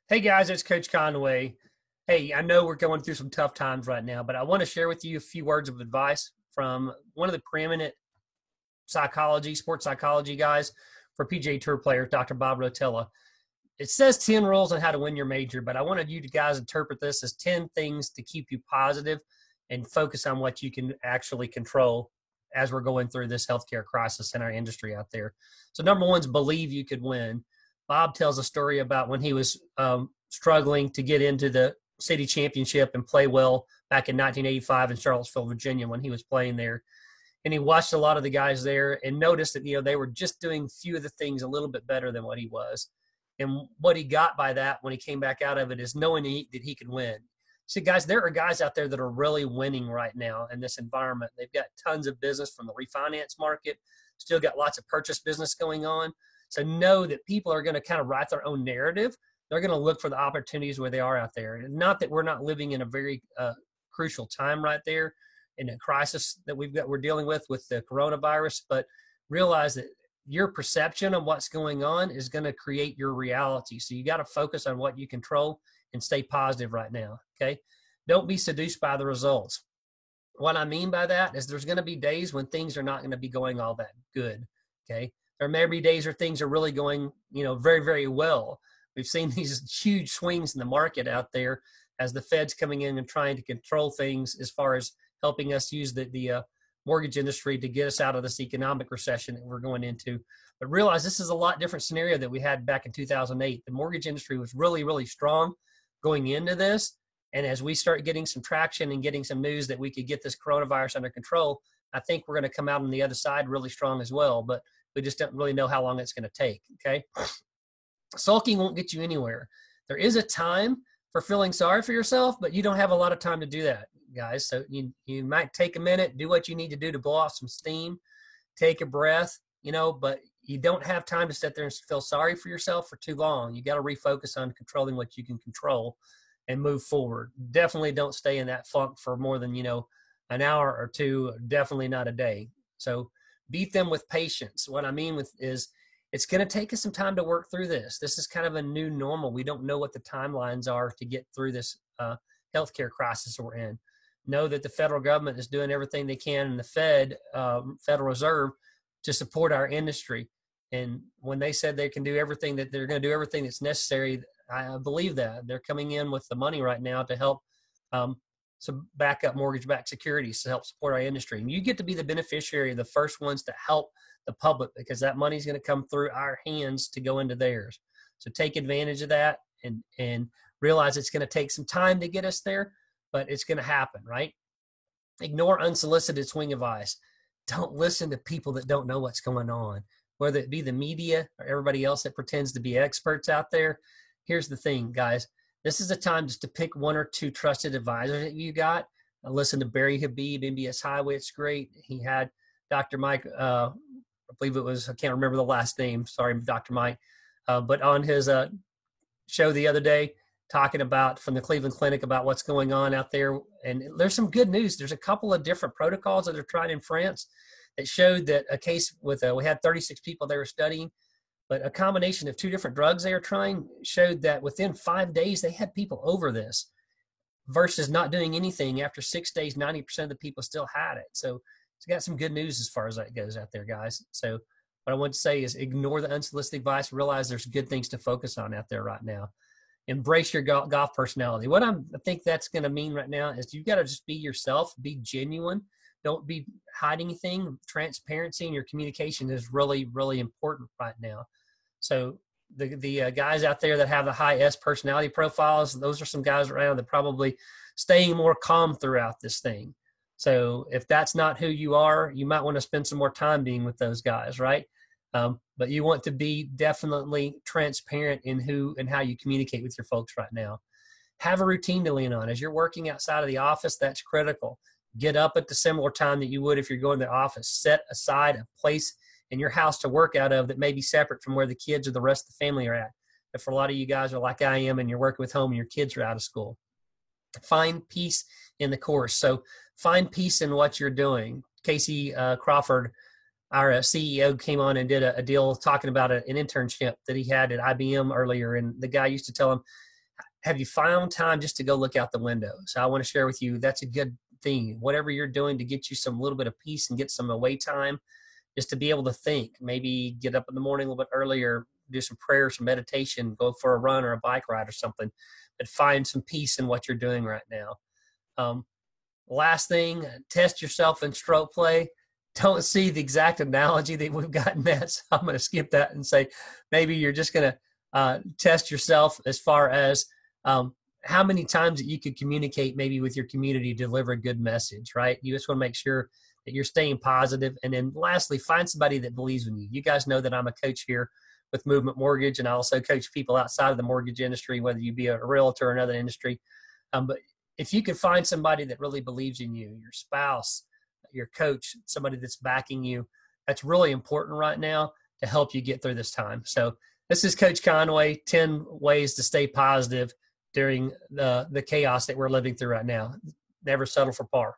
Hey guys, it's Coach Conway. Hey, I know we're going through some tough times right now, but I want to share with you a few words of advice from one of the preeminent sports psychology guys for PGA Tour players, Dr. Bob Rotella. It says 10 rules on how to win your major, but I wanted you to guys interpret this as 10 things to keep you positive and focus on what you can actually control as we're going through this healthcare crisis in our industry out there. So number one is believe you could win. Bob tells a story about when he was struggling to get into the city championship and play well back in 1985 in Charlottesville, Virginia, when he was playing there. And he watched a lot of the guys there and noticed that, they were just doing a few of the things a little bit better than what he was. And what he got by that when he came back out of it is knowing that he could win. See, guys, there are guys out there that are really winning right now in this environment. They've got tons of business from the refinance market, still got lots of purchase business going on. So know that people are going to kind of write their own narrative. They're going to look for the opportunities where they are out there. And not that we're not living in a very crucial time right there in a crisis that we're dealing with the coronavirus, but realize that your perception of what's going on is going to create your reality. So you got to focus on what you control and stay positive right now. Okay. Don't be seduced by the results. What I mean by that is there's going to be days when things are not going to be going all that good. Okay. There may be days where things are really going, very, very well. We've seen these huge swings in the market out there as the Fed's coming in and trying to control things as far as helping us use the mortgage industry to get us out of this economic recession that we're going into. But realize this is a lot different scenario that we had back in 2008. The mortgage industry was really, really strong going into this. And as we start getting some traction and getting some news that we could get this coronavirus under control, I think we're going to come out on the other side really strong as well. But we just don't really know how long it's going to take. Okay. Sulking won't get you anywhere. There is a time for feeling sorry for yourself, but you don't have a lot of time to do that, guys. So you might take a minute, do what you need to do to blow off some steam, take a breath, but you don't have time to sit there and feel sorry for yourself for too long. You got to refocus on controlling what you can control and move forward. Definitely don't stay in that funk for more than, an hour or two, definitely not a day. So beat them with patience. What I mean is it's going to take us some time to work through this. This is kind of a new normal. We don't know what the timelines are to get through this healthcare crisis we're in. Know that the federal government is doing everything they can, and the Federal Reserve, to support our industry. And when they said they can do everything, that they're going to do everything that's necessary, I believe that. They're coming in with the money right now to help some backup mortgage-backed securities to help support our industry. And you get to be the beneficiary, the first ones to help the public, because that money is going to come through our hands to go into theirs. So take advantage of that and realize it's going to take some time to get us there, but it's going to happen, right? Ignore unsolicited swing advice. Don't listen to people that don't know what's going on, whether it be the media or everybody else that pretends to be experts out there. Here's the thing, guys. This is a time just to pick one or two trusted advisors that you got. I listened to Barry Habib, MBS Highway. It's great. He had Dr. Mike, I believe it was, I can't remember the last name. Sorry, Dr. Mike. But on his show the other day, talking about from the Cleveland Clinic about what's going on out there. And there's some good news. There's a couple of different protocols that are tried in France that showed that a case with, we had 36 people they were studying, but a combination of two different drugs they were trying showed that within 5 days, they had people over this versus not doing anything. After 6 days, 90% of the people still had it. So it's got some good news as far as that goes out there, guys. So what I want to say is ignore the unsolicited advice. Realize there's good things to focus on out there right now. Embrace your golf personality. What I think that's going to mean right now is you've got to just be yourself, be genuine. Don't be hiding anything. Transparency in your communication is really, really important right now. So the guys out there that have the high S personality profiles, those are some guys around that probably staying more calm throughout this thing. So if that's not who you are, you might want to spend some more time being with those guys, right? But you want to be definitely transparent in who and how you communicate with your folks right now. Have a routine to lean on. As you're working outside of the office, that's critical. Get up at the similar time that you would if you're going to the office. Set aside a place in your house to work out of that may be separate from where the kids or the rest of the family are at. If for a lot of you guys are like I am and you're working with home and your kids are out of school, find peace in the course. So find peace in what you're doing. Casey Crawford, our CEO, came on and did a deal talking about an internship that he had at IBM earlier. And the guy used to tell him, have you found time just to go look out the window? So I want to share with you, that's a good thing. Whatever you're doing to get you some little bit of peace and get some away time, just to be able to think, maybe get up in the morning a little bit earlier, do some prayer, some meditation, go for a run or a bike ride or something, but find some peace in what you're doing right now. Last thing, test yourself in stroke play. Don't see the exact analogy that we've gotten at, so I'm going to skip that and say maybe you're just going to test yourself as far as how many times that you could communicate maybe with your community, deliver a good message, right? You just want to make sure that you're staying positive. And then lastly, find somebody that believes in you. You guys know that I'm a coach here with Movement Mortgage, and I also coach people outside of the mortgage industry, whether you be a realtor or another industry. But if you could find somebody that really believes in you, your spouse, your coach, somebody that's backing you, that's really important right now to help you get through this time. So this is Coach Conway, 10 ways to stay positive during the chaos that we're living through right now. Never settle for par.